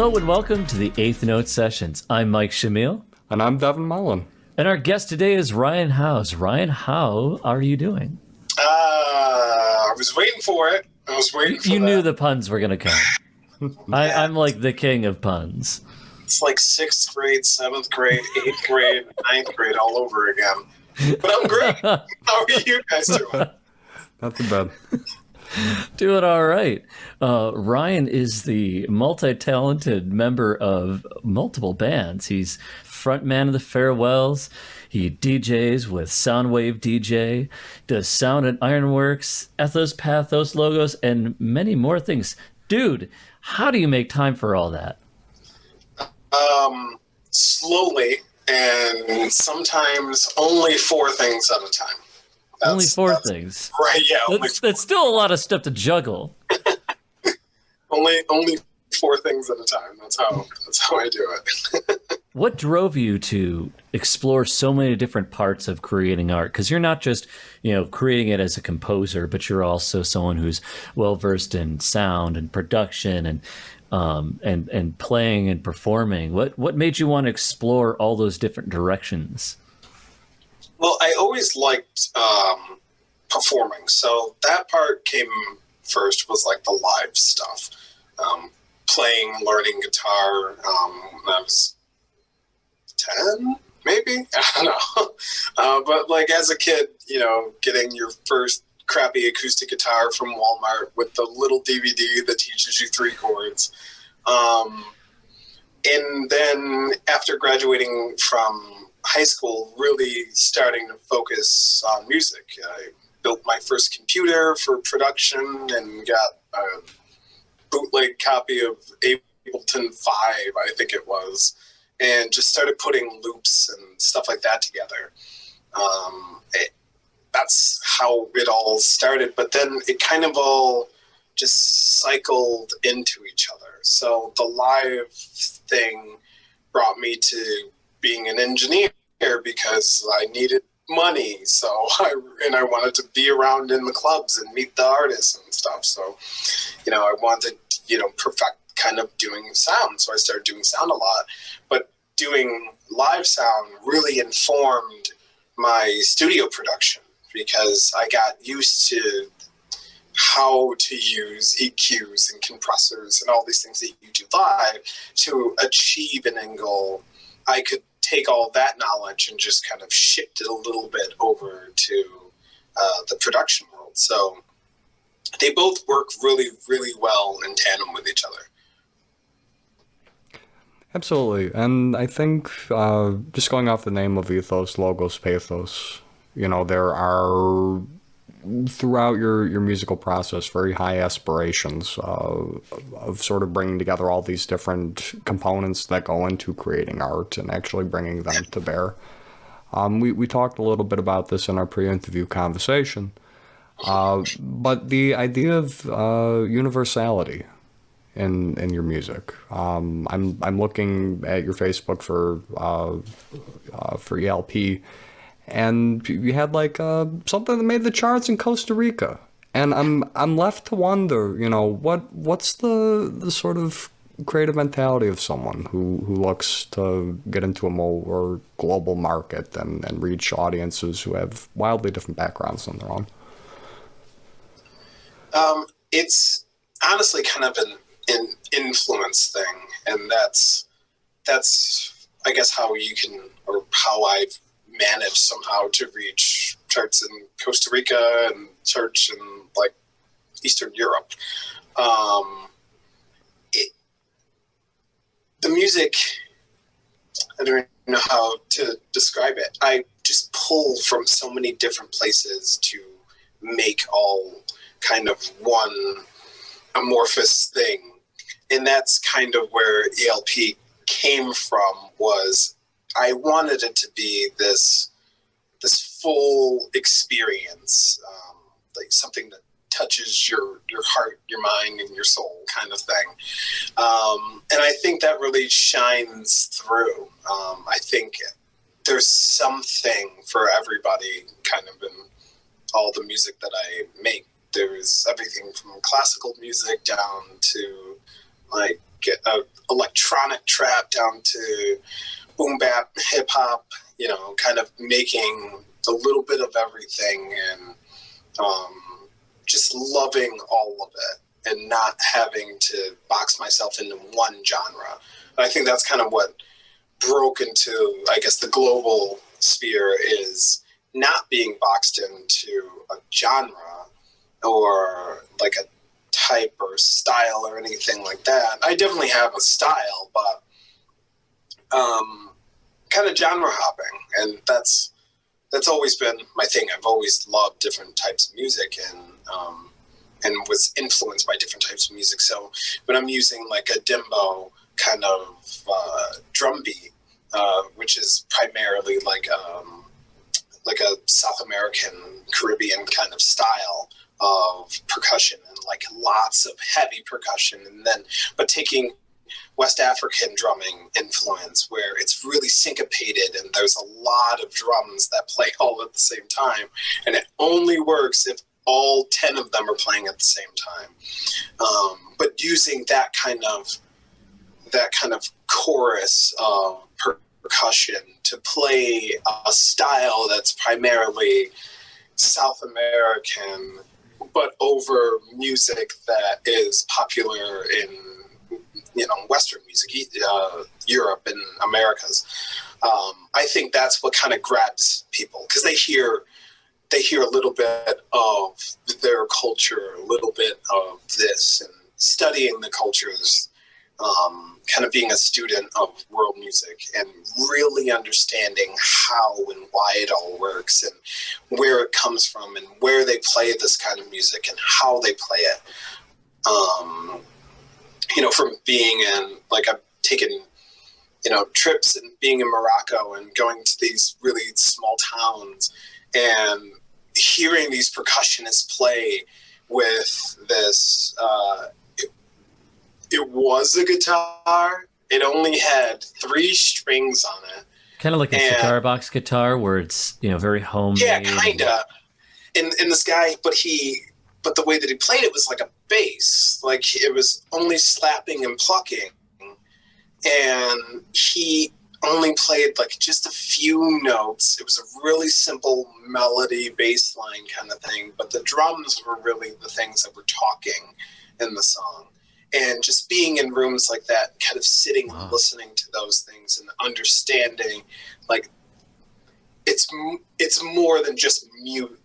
Hello and welcome to the Eighth Note Sessions. I'm Mike Shamil. And I'm Devin Mullen. And our guest today is Ryan Howze. Ryan, how are you doing? I was waiting for it. You knew the puns were going to come. I'm like the king of puns. It's like 6th grade, 7th grade, 8th grade, 9th grade all over again. But I'm great. How are you guys doing? Not too bad. Doing all right. Ryan is the multi-talented member of multiple bands. He's frontman of the Farewells. He DJs with Soundwave DJ, does sound at Ironworks, Ethos, Pathos, Logos, and many more things. Dude, how do you make time for all that? Slowly, and sometimes only 4 things at a time. Only 4 things. Right, yeah. That's still a lot of stuff to juggle. only 4 things at a time. That's how I do it. What drove you to explore so many different parts of creating art? Because you're not just, creating it as a composer, but you're also someone who's well versed in sound and production and playing and performing. What made you want to explore all those different directions? Well, I always liked performing, so that part came first. Was like the live stuff, playing, learning guitar. When I was 10, maybe, I don't know. But like as a kid, getting your first crappy acoustic guitar from Walmart with the little DVD that teaches you 3 chords. And then after graduating from high school, really starting to focus on music. I built my first computer for production and got a bootleg copy of Ableton 5, I think it was, and just started putting loops and stuff like that together. That's how it all started, but then it kind of all just cycled into each other. So the live thing brought me to being an engineer because I needed money. So I wanted to be around in the clubs and meet the artists and stuff. So, I wanted, perfect kind of doing sound. So I started doing sound a lot, but doing live sound really informed my studio production because I got used to how to use EQs and compressors and all these things that you do live to achieve an end goal. I could take all that knowledge and just kind of shift it a little bit over to the production world. So they both work really, really well in tandem with each other. Absolutely. And I think just going off the name of Ethos, Logos, Pathos, there are throughout your musical process very high aspirations of sort of bringing together all these different components that go into creating art and actually bringing them to bear. We talked a little bit about this in our pre-interview conversation, but the idea of universality in your music. I'm looking at your Facebook for ELP. And you had like something that made the charts in Costa Rica, and I'm left to wonder, what's the sort of creative mentality of someone who looks to get into a more global market and reach audiences who have wildly different backgrounds than their own. It's honestly kind of an influence thing, and that's I guess how I've managed somehow to reach charts in Costa Rica and charts in like Eastern Europe. The music, I don't know how to describe it. I just pull from so many different places to make all kind of one amorphous thing. And that's kind of where ELP came from. Was I wanted it to be this full experience, like something that touches your heart, your mind, and your soul kind of thing. And I think that really shines through. I think there's something for everybody kind of in all the music that I make. There's everything from classical music down to like get electronic trap down to boom bap, hip hop, you know, kind of making a little bit of everything, and just loving all of it and not having to box myself into one genre. I think that's kind of what broke into, I guess, the global sphere, is not being boxed into a genre or like a type or style or anything like that. I definitely have a style, but kind of genre hopping, and that's always been my thing. I've always loved different types of music, and was influenced by different types of music. So when I'm using like a dimbo kind of drum beat, which is primarily like a South American, Caribbean kind of style of percussion, and like lots of heavy percussion, but taking West African drumming influence where it's really syncopated and there's a lot of drums that play all at the same time, and it only works if all 10 of them are playing at the same time. But using that kind of chorus of percussion to play a style that's primarily South American, but over music that is popular in, you know, Western music, Europe and Americas. I think that's what kind of grabs people, because they hear a little bit of their culture, a little bit of this, and studying the cultures, kind of being a student of world music and really understanding how and why it all works and where it comes from and where they play this kind of music and how they play it. You know, from being in, like, I've taken, you know, trips and being in Morocco and going to these really small towns and hearing these percussionists play with this, it was a guitar. It only had 3 strings on it. Kind of like a cigar box guitar where it's, you know, very homemade. Yeah, kind of. And this guy, but the way that he played it was like a bass. Like, it was only slapping and plucking. And he only played like just a few notes. It was a really simple melody bass line kind of thing, but the drums were really the things that were talking in the song. And just being in rooms like that, kind of sitting and listening to those things and understanding, like, it's more than just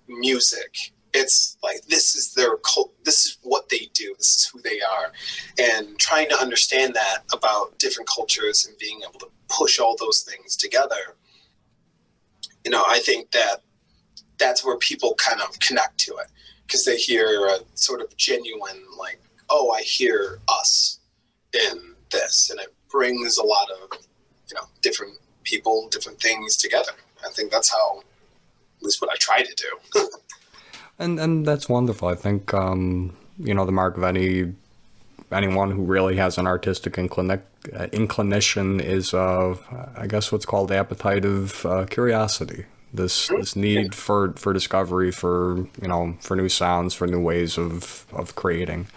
music. It's like, this is their cult, this is what they do, this is who they are. And trying to understand that about different cultures and being able to push all those things together, you know, I think that's where people kind of connect to it, because they hear a sort of genuine, like, oh, I hear us in this, and it brings a lot of, you know, different people, different things together. I think that's how, at least what I try to do. And that's wonderful. I think, you know, the mark of anyone who really has an artistic inclination is, I guess, what's called appetite of curiosity. This need for discovery, for, you know, for new sounds, for new ways of creating.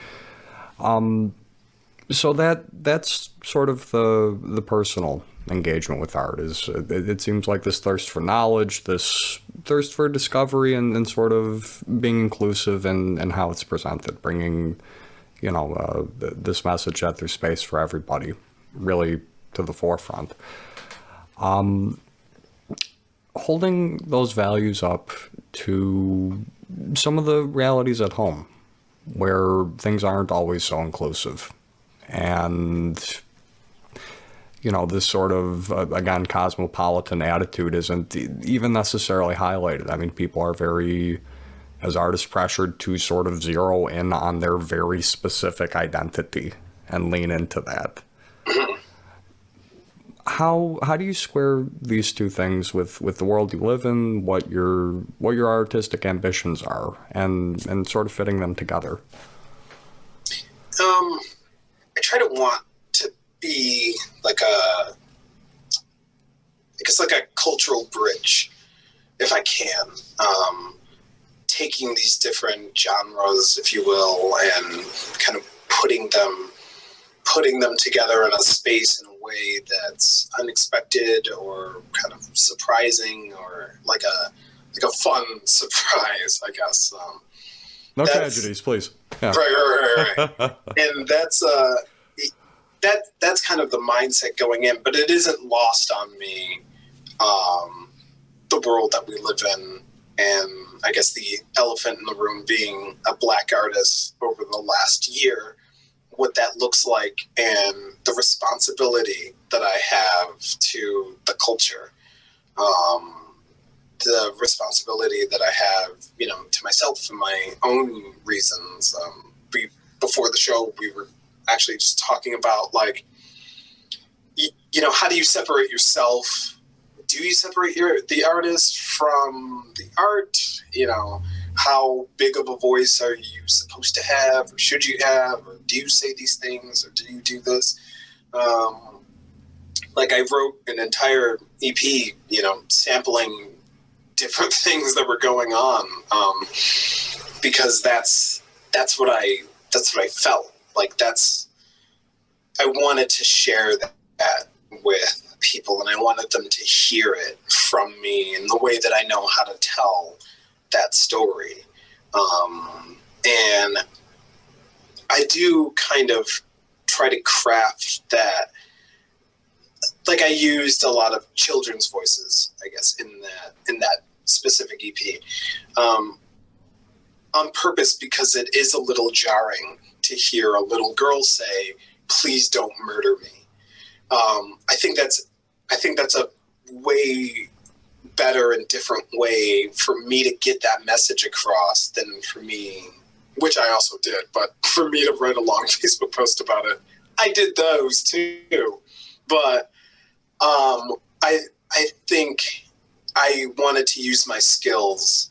So that's sort of the personal engagement with art. Is it seems like this thirst for knowledge, this thirst for discovery, and sort of being inclusive in how it's presented, bringing, you know, this message that there's space for everybody, really to the forefront. Holding those values up to some of the realities at home, where things aren't always so inclusive. And, you know, this sort of, again, cosmopolitan attitude isn't even necessarily highlighted. I mean, people are very, as artists, pressured to sort of zero in on their very specific identity and lean into that. How do you square these two things with the world you live in, what your artistic ambitions are, and sort of fitting them together? I try to want to be like a cultural bridge, if I can. Taking these different genres, if you will, and kind of putting them putting them together in a space in a way that's unexpected or kind of surprising, or like a fun surprise, I guess. No tragedies, please. Yeah. Right. And that's kind of the mindset going in, but it isn't lost on me, the world that we live in, and I guess the elephant in the room being a Black artist over the last year, what that looks like, and the responsibility that I have to the culture, the responsibility that I have, to myself and my own reasons. Before the show, we were actually just talking about, like, how do you separate yourself? Do you separate the artist from the art? How big of a voice are you supposed to have, or should you have, or do you say these things, or do you do this? Like, I wrote an entire EP, sampling different things that were going on, because that's what I felt like. I wanted to share that with people, and I wanted them to hear it from me in the way that I know how to tell that story. And I do kind of try to craft that. Like, I used a lot of children's voices, I guess, in that specific EP, on purpose, because it is a little jarring to hear a little girl say, "Please don't murder me." I think that's a way better and different way for me to get that message across than for me, which I also did, but for me to write a long Facebook post about it. I did those too, but I think I wanted to use my skills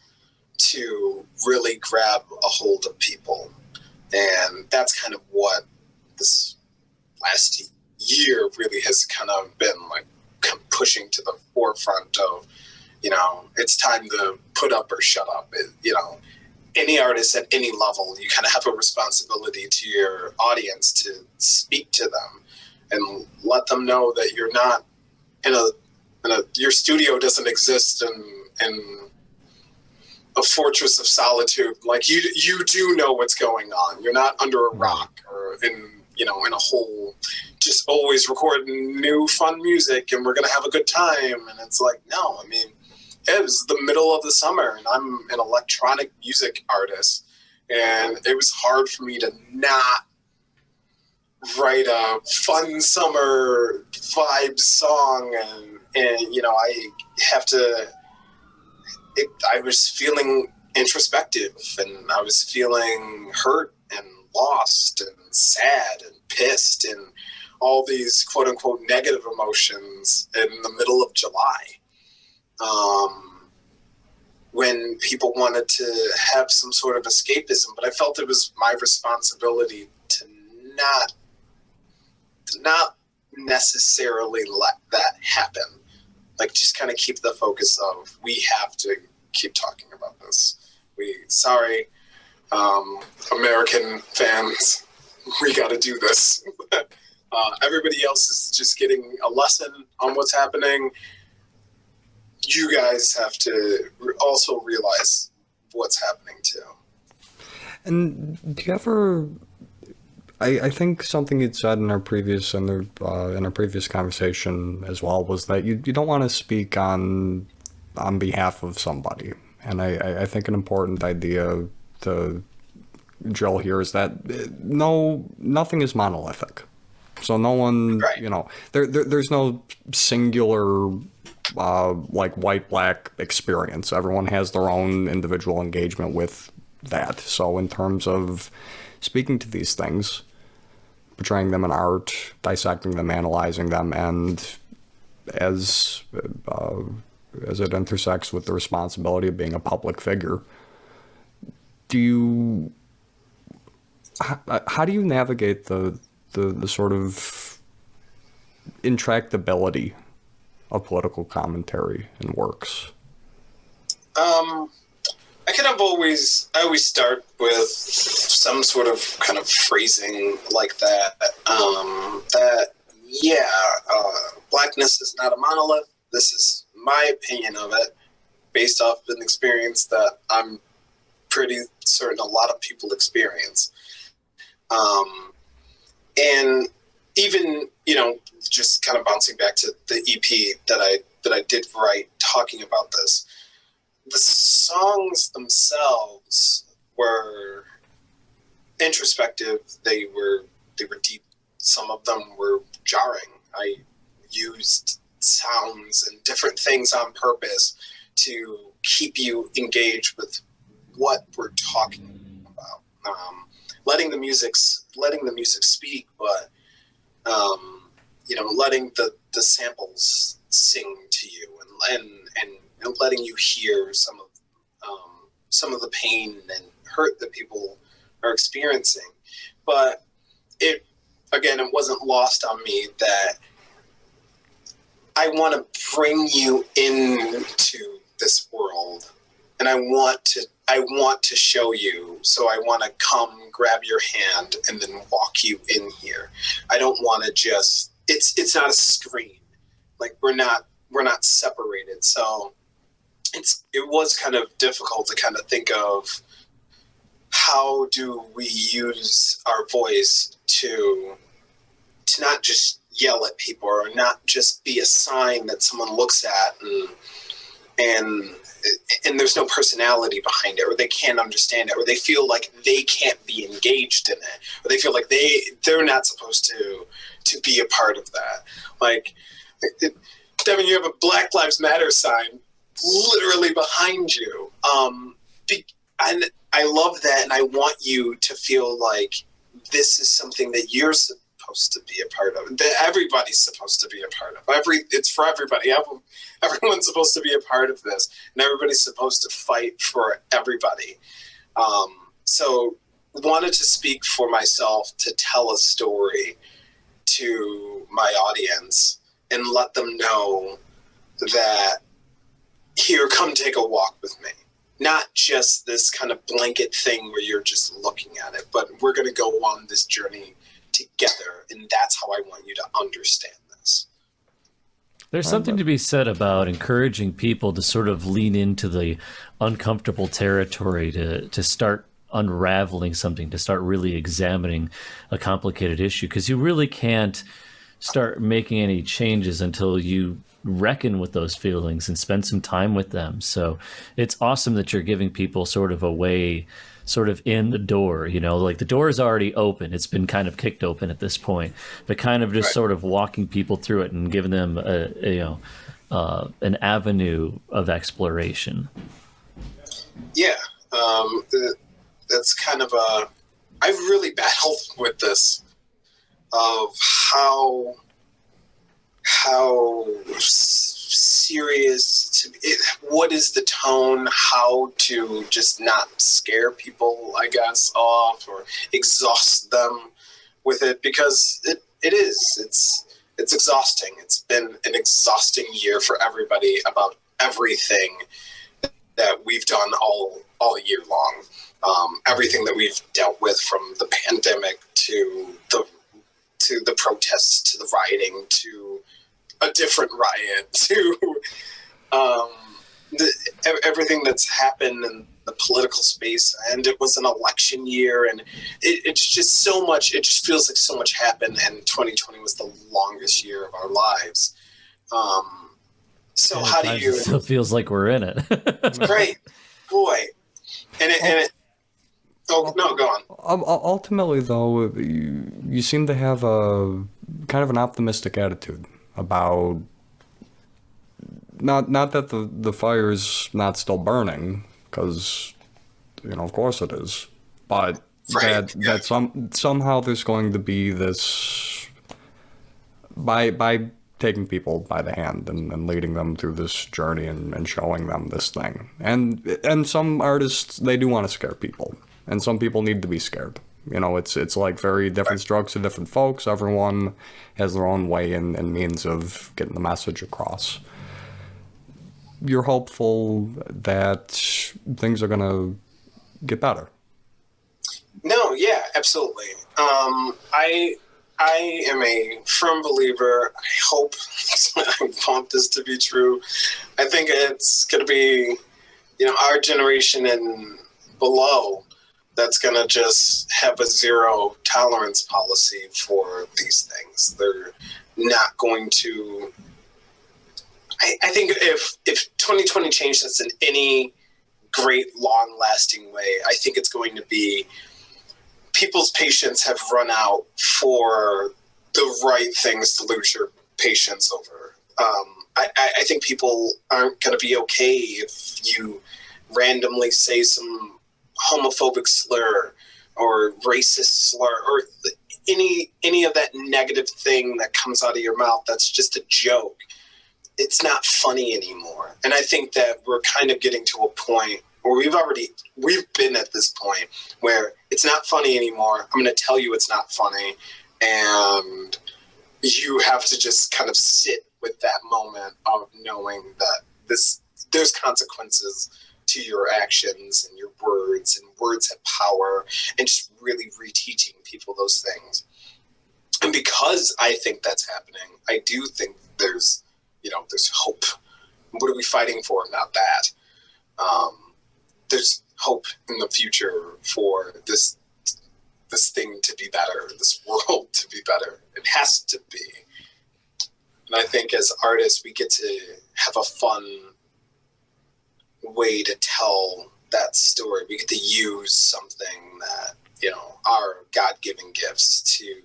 to really grab a hold of people, and that's kind of what this last year really has kind of been like, pushing to the forefront of, it's time to put up or shut up. Any artist at any level, you kind of have a responsibility to your audience to speak to them and let them know that you're not your studio doesn't exist in a fortress of solitude. Like, you do know what's going on. You're not under a rock or in a hole, just always recording new fun music and we're going to have a good time. And it's like, no, I mean, it was the middle of the summer and I'm an electronic music artist, and it was hard for me to not write a fun summer vibe song. And I have to, I was feeling introspective, and I was feeling hurt and lost and sad and pissed and all these quote unquote negative emotions in the middle of July. When people wanted to have some sort of escapism, but I felt it was my responsibility to not necessarily let that happen. Like, just kind of keep the focus of, we have to keep talking about this. Sorry, American fans, we got to do this. Everybody else is just getting a lesson on what's happening. You guys have to also realize what's happening too. And do you ever? I think something you'd said in our previous conversation as well was that you don't want to speak on behalf of somebody, and I think an important idea to drill here is that nothing is monolithic. So no one, right. There's no singular like white-black experience. Everyone has their own individual engagement with that. So in terms of speaking to these things, portraying them in art, dissecting them, analyzing them, and as it intersects with the responsibility of being a public figure, how do you navigate the sort of intractability of political commentary in works? I I always start with some sort of kind of phrasing like that. Blackness is not a monolith. This is my opinion of it, based off of an experience that I'm pretty certain a lot of people experience. And even, just kind of bouncing back to the EP that I did write talking about this, the songs themselves were introspective. They were deep. Some of them were jarring. I used sounds and different things on purpose to keep you engaged with what we're talking about. Letting the music speak, but letting the samples sing to you, and letting you hear some of the pain and hurt that people are experiencing. But it wasn't lost on me that I want to bring you into this world, and I want to show you. So I want to come grab your hand and then walk you in here. I don't want to just. It's not a screen. Like we're not separated. So it was kind of difficult to kind of think of how do we use our voice to not just yell at people, or not just be a sign that someone looks at and there's no personality behind it, or they can't understand it, or they feel like they can't be engaged in it, or they feel like they're not supposed to be a part of that. Like, Devin, you have a Black Lives Matter sign literally behind you. And I love that, and I want you to feel like this is something that you're supposed to be a part of, that everybody's supposed to be a part of. It's for everybody. Everyone's supposed to be a part of this, and everybody's supposed to fight for everybody. So wanted to speak for myself, to tell a story to my audience and let them know that here, come take a walk with me. Not just this kind of blanket thing where you're just looking at it, but we're going to go on this journey together, and that's how I want you to understand this. There's something to be said about encouraging people to sort of lean into the uncomfortable territory, to start unraveling something, to start really examining a complicated issue, because you really can't start making any changes until you reckon with those feelings and spend some time with them. So it's awesome that you're giving people sort of a way, sort of in the door, like the door is already open. It's been kind of kicked open at this point, but kind of just right. Sort of walking people through it and giving them an avenue of exploration. Yeah. That's kind of I've really battled with this, of how serious what is the tone, how to just not scare people, I guess, off or exhaust them with it, because it's exhausting. It's been an exhausting year for everybody about everything that we've done all year long. Everything that we've dealt with, from the pandemic to the protests, to the rioting, to a different riot, to everything that's happened in the political space. And it was an election year, and it's just so much. It just feels like so much happened, and 2020 was the longest year of our lives. So yeah, how do you? It still feels like we're in it. Great, boy, and it. Oh, no, go on. Ultimately, though, you seem to have a kind of an optimistic attitude about not that the fire's not still burning, because of course it is, but right. that somehow there's going to be this, by taking people by the hand and leading them through this journey and showing them this thing, and some artists, they do want to scare people. And some people need to be scared. It's like very different strokes to different folks. Everyone has their own way and means of getting the message across. You're hopeful that things are going to get better. No, yeah, absolutely. I am a firm believer. I hope, I want this to be true. I think it's going to be, our generation and below that's going to just have a zero tolerance policy for these things. They're not going to. I think if 2020 changed us in any great, long-lasting way, I think it's going to be people's patience have run out for the right things to lose your patience over. I think people aren't going to be okay if you randomly say some homophobic slur or racist slur or any of that negative thing that comes out of your mouth that's just a joke. It's not funny anymore. And I think that we're kind of getting to a point where we've been at this point where it's not funny anymore. I'm going to tell you it's not funny. And you have to just kind of sit with that moment of knowing that there's consequences to your actions and your words, and words have power, and just really reteaching people those things. And because I think that's happening, I do think there's hope. What are we fighting for? Not that. There's hope in the future for this thing to be better, this world to be better. It has to be. And I think as artists, we get to have a fun way to tell that story. We get to use something that, our God-given gifts to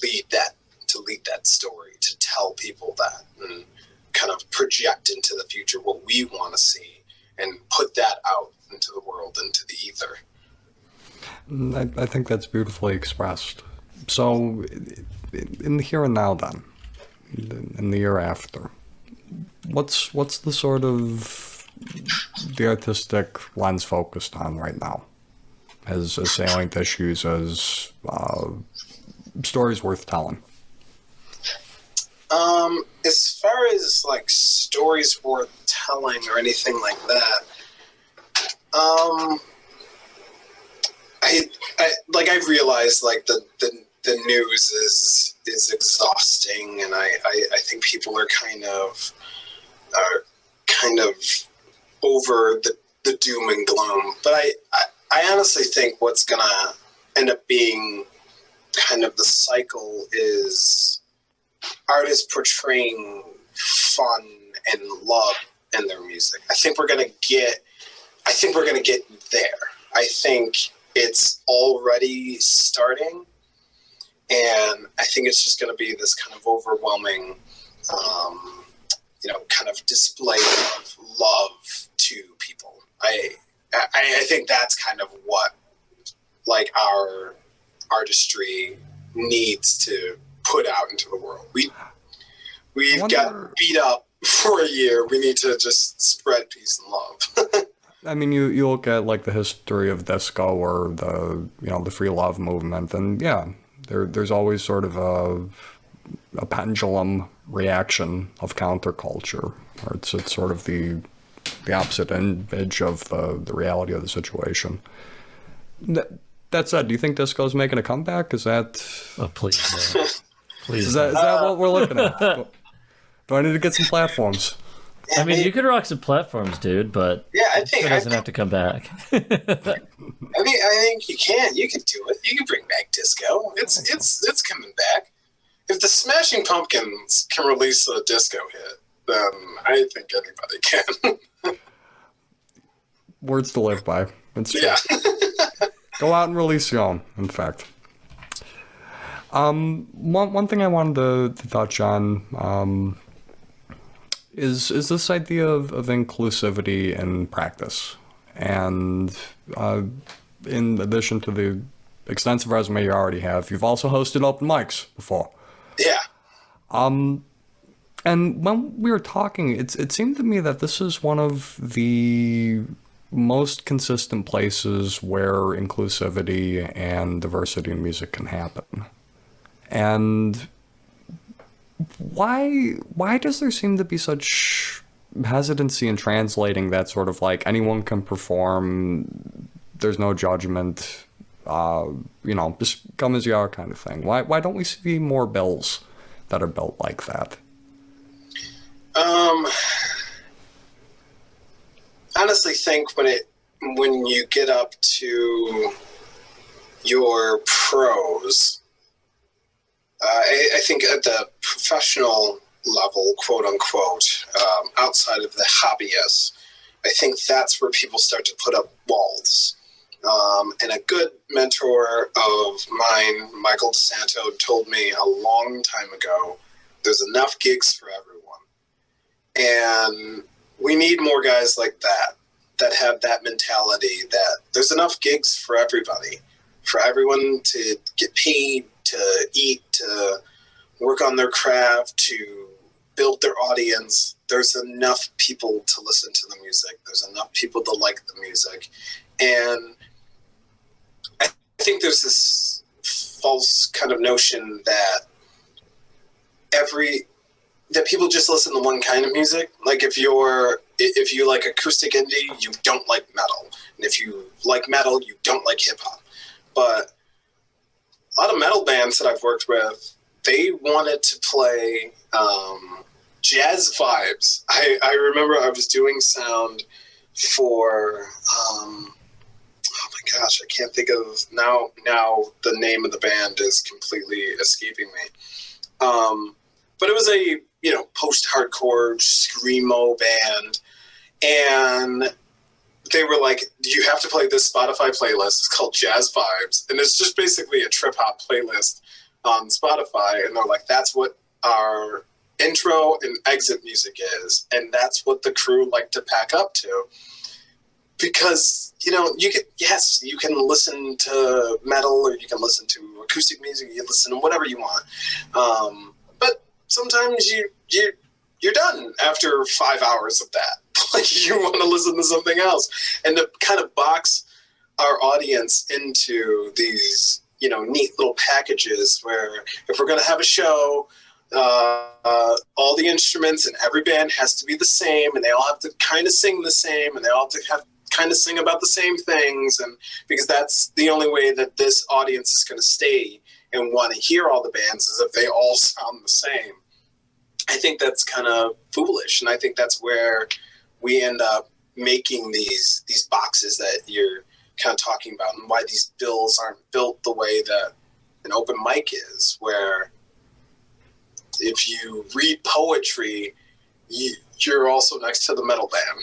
lead that story, to tell people that, and kind of project into the future what we want to see and put that out into the world, into the ether. I think that's beautifully expressed. So, in the here and now, then, in the year after, what's the sort of the artistic lens focused on right now, as salient issues as stories worth telling? As far as like stories worth telling or anything like that, I realize like the news is exhausting, and I think people are kind of over the doom and gloom. But I honestly think what's gonna end up being kind of the cycle is artists portraying fun and love in their music. I think we're gonna get there. I think it's already starting, and I think it's just going to be this kind of overwhelming, kind of display of love to people. I think that's kind of what like our artistry needs to put out into the world. We've got beat up for a year. We need to just spread peace and love. I mean, you look at like the history of disco or the free love movement, and yeah, there's always sort of a pendulum reaction of counterculture, where it's sort of the opposite image of the reality of the situation. That said, do you think disco's making a comeback? Is that? Oh, please, no. Please. Is that what we're looking at? Do I need to get some platforms? I mean, you could rock some platforms, dude, but yeah, I think it doesn't have to come back. I think you can. You can do it. You can bring back disco. It's coming back. If the Smashing Pumpkins can release a disco hit, then I think anybody can. Words to live by. It's true. Yeah. Go out and release your own, in fact. One thing I wanted to touch on is this idea of inclusivity in practice. And in addition to the extensive resume you already have, you've also hosted open mics before. Yeah. And when we were talking, it seemed to me that this is one of the most consistent places where inclusivity and diversity in music can happen. And why does there seem to be such hesitancy in translating that sort of like anyone can perform, there's no judgment, just come as you are kind of thing. Why don't we see more bills that are built like that? Honestly think when you get up to your pros, I think at the professional level, quote unquote, outside of the hobbyists, I think that's where people start to put up walls. And a good mentor of mine, Michael DeSanto, told me a long time ago, there's enough gigs for everyone. And we need more guys like that have that mentality that there's enough gigs for everybody, for everyone to get paid, to eat, to work on their craft, to build their audience. There's enough people to listen to the music. There's enough people to like the music. And I think there's this false kind of notion that people just listen to one kind of music. Like if you like acoustic indie, you don't like metal. And if you like metal, you don't like hip hop. But a lot of metal bands that I've worked with, they wanted to play jazz vibes. I remember I was doing sound for, oh my gosh, I can't think of now the name of the band is completely escaping me. But it was a, post-hardcore screamo band. And they were like, you have to play this Spotify playlist. It's called Jazz Vibes. And it's just basically a trip-hop playlist on Spotify. And they're like, that's what our intro and exit music is. And that's what the crew like to pack up to. Because, you can listen to metal or you can listen to acoustic music. You can listen to whatever you want. But sometimes you're done after 5 hours of that. Like you want to listen to something else, and to kind of box our audience into these, neat little packages where if we're going to have a show, all the instruments and every band has to be the same, and they all have to kind of sing the same, and they all have to kind of sing about the same things, and because that's the only way that this audience is going to stay and want to hear all the bands is if they all sound the same. I think that's kind of foolish, and I think that's where we end up making these boxes that you're kind of talking about, and why these bills aren't built the way that an open mic is, where if you read poetry, you're also next to the metal band,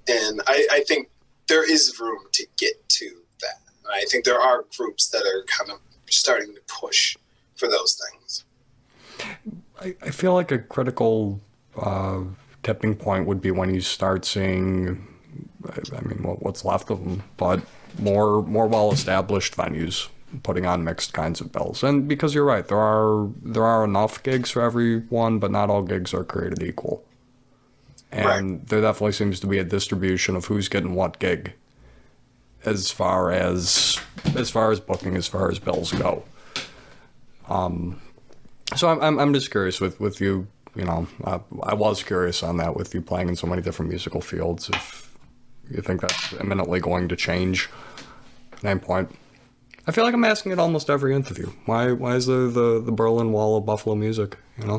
and I think there is room to get to that. And I think there are groups that are kind of starting to push for those things. I feel like a critical tipping point would be when you start seeing, what's left of them, but more well-established venues putting on mixed kinds of bills. And because you're right, there are enough gigs for everyone, but not all gigs are created equal. And right. There definitely seems to be a distribution of who's getting what gig as far as booking, as far as bills go. So I'm just curious with you. I was curious on that with you playing in so many different musical fields. If you think that's imminently going to change at any point. I feel like I'm asking it almost every interview. Why is there the Berlin Wall of Buffalo music? Why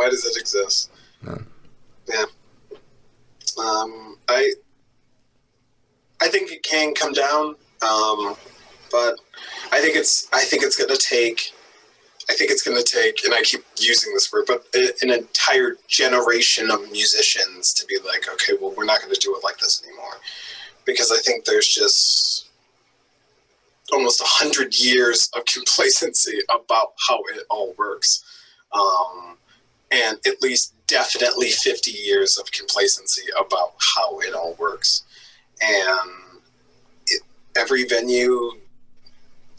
does it exist? Yeah. I think it can come down, but I think it's going to take, and I keep using this word, but an entire generation of musicians to be like, okay, well, we're not going to do it like this anymore. Because I think there's just almost 100 years of complacency about how it all works. And at least definitely 50 years of complacency about how it all works. And every venue,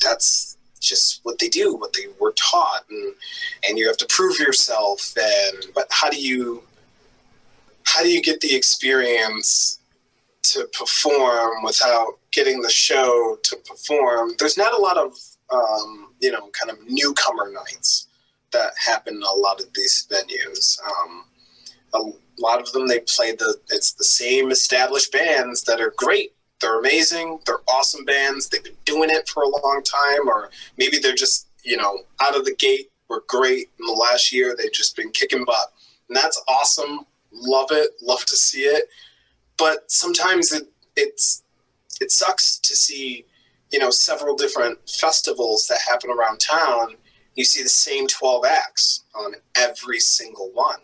that's just what they do, what they were taught, and you have to prove yourself. But how do you get the experience to perform without getting the show to perform? There's not a lot of kind of newcomer nights that happen in a lot of these venues. A lot of them, they play it's the same established bands that are great. They're amazing. They're awesome bands. They've been doing it for a long time, or maybe they're just, out of the gate were great in the last year. They've just been kicking butt. And that's awesome. Love it. Love to see it. But sometimes it sucks to see, several different festivals that happen around town. You see the same 12 acts on every single one.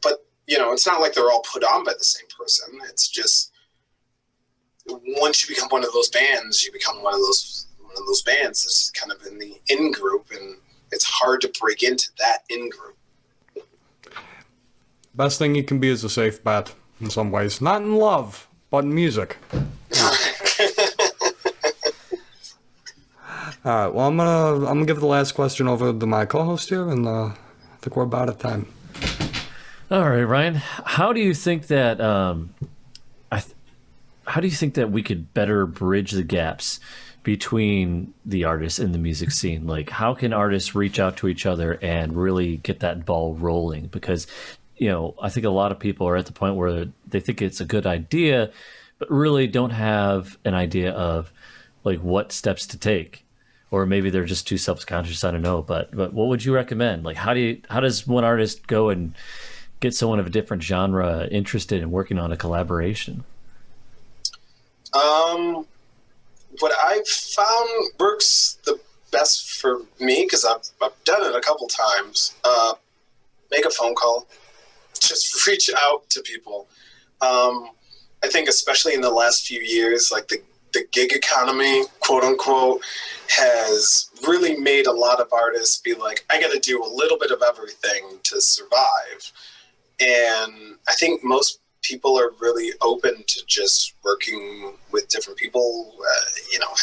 But it's not like they're all put on by the same person. It's just, once you become one of those bands, you become one of those bands that's kind of in the in group, and it's hard to break into that in group. Best thing you can be is a safe bet in some ways. Not in love, but in music. All right. Well, I'm gonna give the last question over to my co-host here, and I think we're about at time. All right, Ryan. How do you think that we could better bridge the gaps between the artists and the music scene? Like, how can artists reach out to each other and really get that ball rolling? Because, I think a lot of people are at the point where they think it's a good idea, but really don't have an idea of like what steps to take. Or maybe they're just too self-conscious. I don't know. But what would you recommend? Like, how does one artist go and get someone of a different genre interested in working on a collaboration? What I've found works the best for me, because I've done it a couple times, make a phone call. Just reach out to people. I think especially in the last few years, like the gig economy, quote unquote, has really made a lot of artists be like, I got to do a little bit of everything to survive. And I think most people are really open to just working with different people,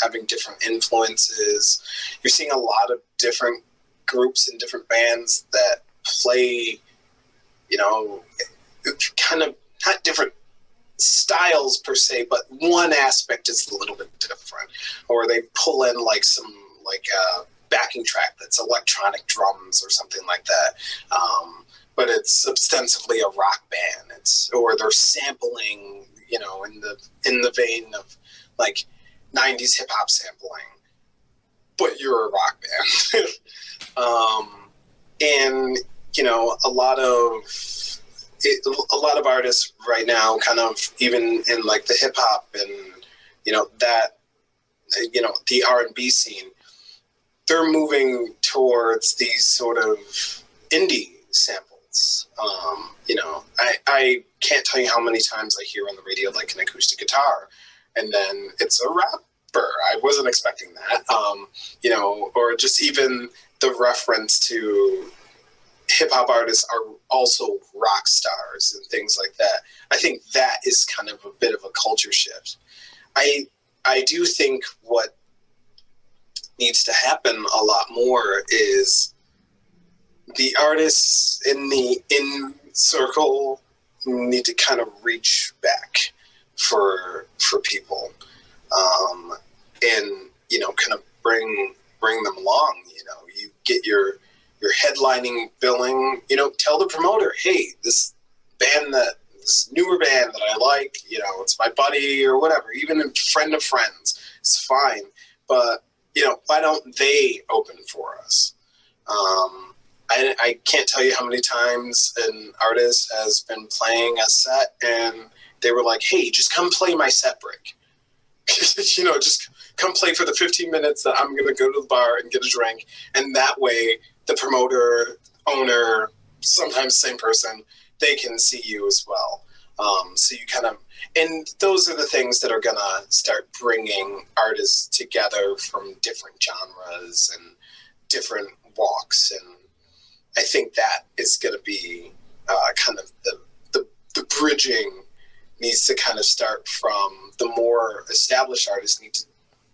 having different influences. You're seeing a lot of different groups and different bands that play, kind of not different styles per se, but one aspect is a little bit different, or they pull in like some backing track that's electronic drums or something like that, but it's ostensibly a rock band. Or they're sampling, in the vein of like 90s hip hop sampling, but you're a rock band. And a lot of artists right now, kind of even in like the hip hop and the R&B scene, they're moving towards these sort of indie samples. I can't tell you how many times I hear on the radio like an acoustic guitar, and then it's a rapper. I wasn't expecting that. Or just even the reference to hip hop artists are also rock stars and things like that. I think that is kind of a bit of a culture shift. I do think what needs to happen a lot more is the artists in the in circle need to kind of reach back for people, and kind of bring them along. You get your headlining billing. Tell the promoter, hey, this newer band that I like, it's my buddy or whatever, even a friend of friends, it's fine. But why don't they open for us? I can't tell you how many times an artist has been playing a set and they were like, hey, just come play my set break. Just come play for the 15 minutes that I'm going to go to the bar and get a drink. And that way the promoter, owner, sometimes same person, they can see you as well. So you kind of, and those are the things that are going to start bringing artists together from different genres and different walks. And I think that is going to be kind of the bridging needs to kind of start from the more established artists need to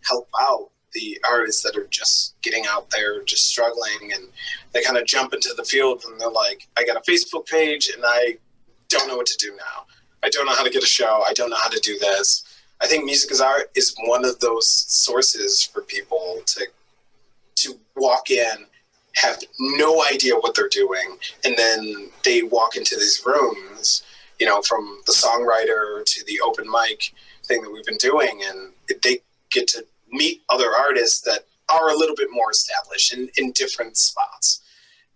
help out the artists that are just getting out there, just struggling, and they kind of jump into the field and they're like, I got a Facebook page and I don't know what to do now. I don't know how to get a show. I don't know how to do this. I think Music is Art is one of those sources for people to walk in have no idea what they're doing, and then they walk into these rooms, you know, from the songwriter to the open mic thing that we've been doing, and they get to meet other artists that are a little bit more established in different spots,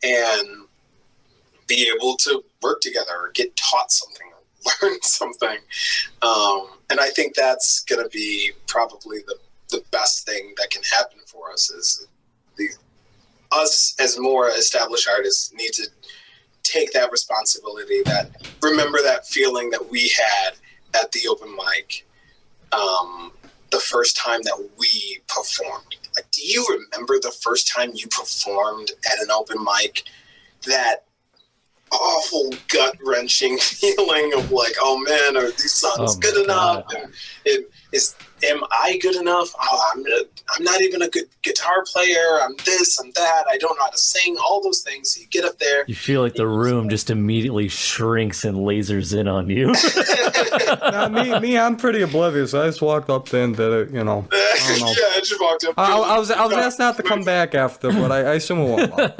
and be able to work together or get taught something or learn something. And I think that's going to be probably the best thing that can happen for us, is us as more established artists need to take that responsibility, remember that feeling that we had at the open mic the first time that we performed. Like, do you remember the first time you performed at an open mic? That awful gut-wrenching feeling of like, oh man, are these songs good enough? And am I good enough? Oh, I'm not even a good guitar player. I'm this, I'm that. I don't know how to sing. All those things. So you get up there. You feel like the room just immediately shrinks and lasers in on you. I'm pretty oblivious. I just walked up there and did it, you know. I don't know. Yeah, I just walked up. I was asked not to come back after, but I assume it won't.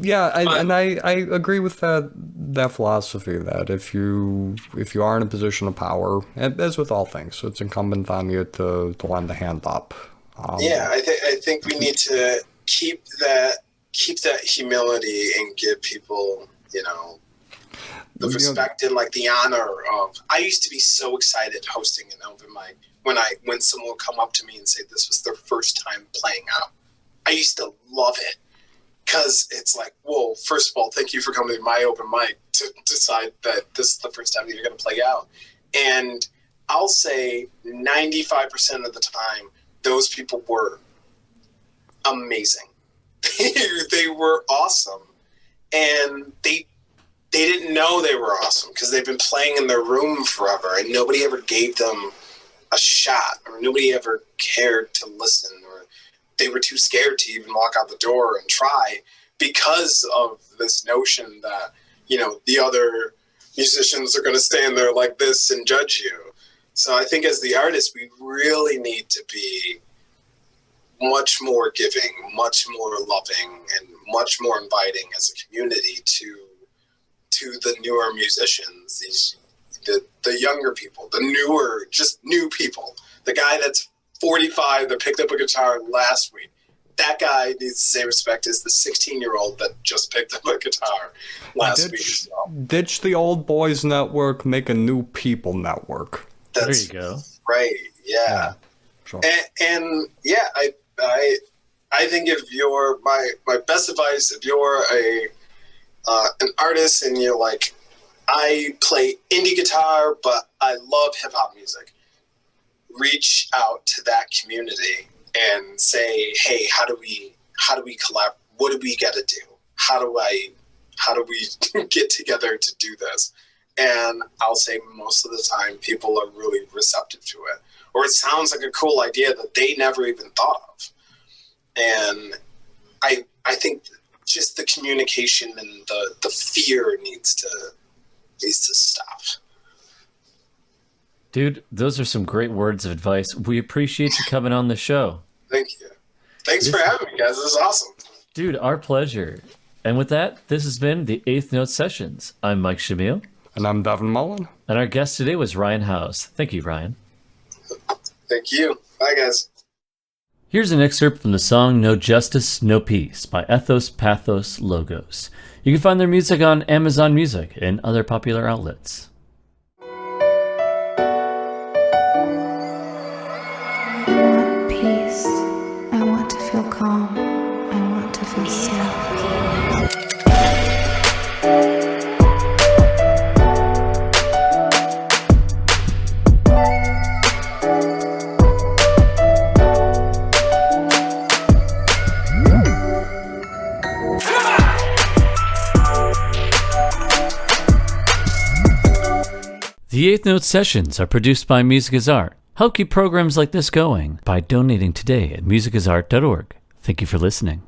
Yeah, I agree with that philosophy that if you are in a position of power, as with all things, it's incumbent on you to lend a hand up. I think we need to keep that humility and give people, you know, the respect and like the honor of. I used to be so excited hosting an open mic when someone would come up to me and say this was their first time playing out. I used to love it. Because it's like, whoa, first of all, thank you for coming to my open mic to decide that this is the first time you're going to play out. And I'll say 95% of the time, those people were amazing. They were awesome. And they didn't know they were awesome because they've been playing in their room forever and nobody ever gave them a shot, or nobody ever cared to listen, or they were too scared to even walk out the door and try because of this notion that, you know, the other musicians are going to stand there like this and judge you. So I think as the artist, we really need to be much more giving, much more loving, and much more inviting as a community to the newer musicians, the younger people, the newer, just new people. The guy that's 45 that picked up a guitar last week, that guy needs the same respect as the 16-year-old that just picked up a guitar last week. So. Ditch the old boys network, make a new people network. There you go. Right, yeah. Sure. And yeah, I think if you're, my best advice, if you're an artist and you're like, I play indie guitar, but I love hip-hop music, reach out to that community and say, hey, how do we collab? What do we got to do? How do we get together to do this? And I'll say most of the time people are really receptive to it, or it sounds like a cool idea that they never even thought of. And I think just the communication and the fear needs to stop. Dude, those are some great words of advice. We appreciate you coming on the show. Thank you. Thanks for having me, guys. This is awesome. Dude, our pleasure. And with that, this has been the Eighth Note Sessions. I'm Mike Shamil. And I'm Devin Mullen. And our guest today was Ryan Howze. Thank you, Ryan. Thank you. Bye, guys. Here's an excerpt from the song No Justice, No Peace by Ethos, Pathos, Logos. You can find their music on Amazon Music and other popular outlets. I want to feel calm. I want to feel safe. The Eighth Note Sessions are produced by Music is Art. Help keep programs like this going by donating today at musicasart.org. Thank you for listening.